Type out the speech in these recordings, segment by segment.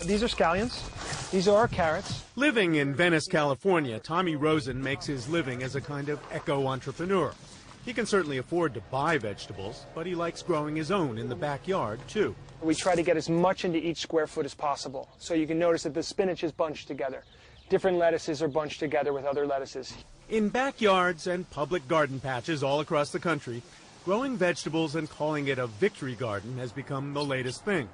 These are scallions. These are our carrots. Living in Venice, California, Tommy Rosen makes his living as a kind of eco-entrepreneur. He can certainly afford to buy vegetables, but he likes growing his own in the backyard, too. We try to get as much into each square foot as possible. So you can notice that the spinach is bunched together. Different lettuces are bunched together with other lettuces. In backyards and public garden patches all across the country, growing vegetables and calling it a victory garden has become the latest thing.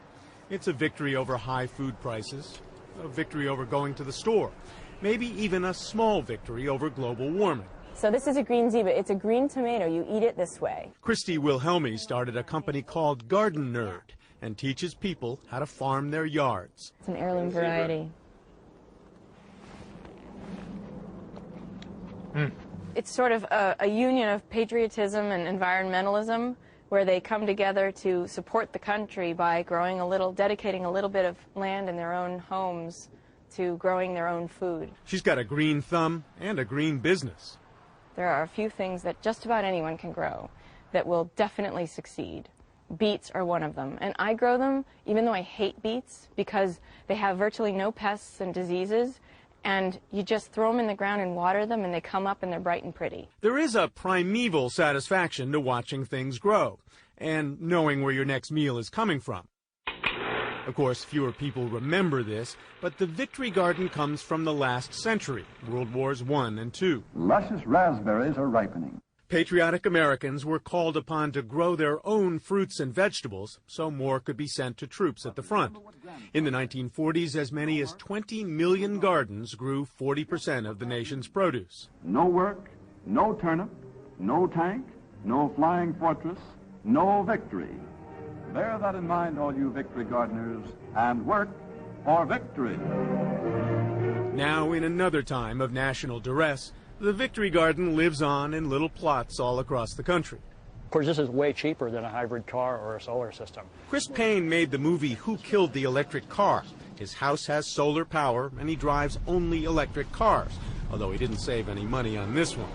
It's a victory over high food prices, a victory over going to the store, maybe even a small victory over global warming. So this is a green zebra. It's a green tomato. You eat it this way. Christy Wilhelmi started a company called Garden Nerd and teaches people how to farm their yards. It's an heirloom variety. It's sort of a union of patriotism and environmentalism where they come together to support the country by growing dedicating a little bit of land in their own homes to growing their own food. She's got a green thumb and a green business. There are a few things that just about anyone can grow that will definitely succeed. Beets are one of them, and I grow them even though I hate beets because they have virtually no pests and diseases, and you just throw them in the ground and water them and they come up and they're bright and pretty. There is a primeval satisfaction to watching things grow and knowing where your next meal is coming from. Of course, fewer people remember this, but the Victory Garden comes from the last century, World Wars I and II. Luscious raspberries are ripening. Patriotic Americans were called upon to grow their own fruits and vegetables so more could be sent to troops at the front. In the 1940s, as many as 20 million gardens grew 40% of the nation's produce. No work, no turnip, no tank, no flying fortress, no victory. Bear that in mind, all you victory gardeners, and work for victory. Now, in another time of national duress, the Victory Garden lives on in little plots all across the country. Of course, this is way cheaper than a hybrid car or a solar system. Chris Payne made the movie Who Killed the Electric Car? His house has solar power, and he drives only electric cars, although he didn't save any money on this one.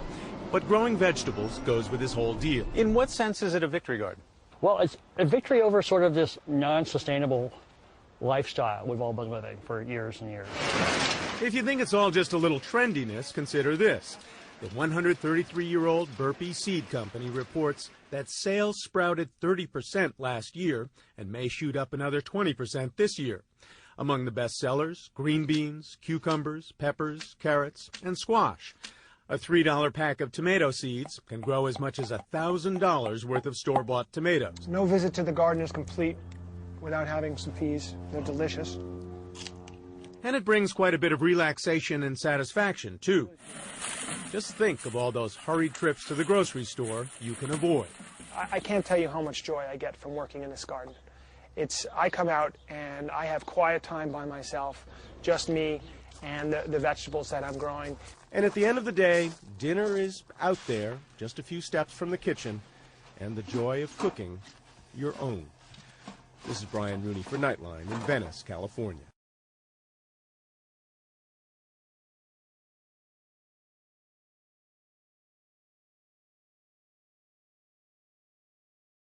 But growing vegetables goes with his whole deal. In what sense is it a victory garden? Well, it's a victory over sort of this non-sustainable lifestyle we've all been living for years and years. If you think it's all just a little trendiness, consider this. The 133-year-old Burpee Seed Company reports that sales sprouted 30% last year and may shoot up another 20% this year. Among the best sellers, green beans, cucumbers, peppers, carrots, and squash. A $3 pack of tomato seeds can grow as much as $1,000 worth of store-bought tomatoes. No visit to the garden is complete without having some peas. They're delicious. And it brings quite a bit of relaxation and satisfaction, too. Just think of all those hurried trips to the grocery store you can avoid. I can't tell you how much joy I get from working in this garden. I come out and I have quiet time by myself, just me and the vegetables that I'm growing. And at the end of the day, dinner is out there, just a few steps from the kitchen, and the joy of cooking your own. This is Brian Rooney for Nightline in Venice, California.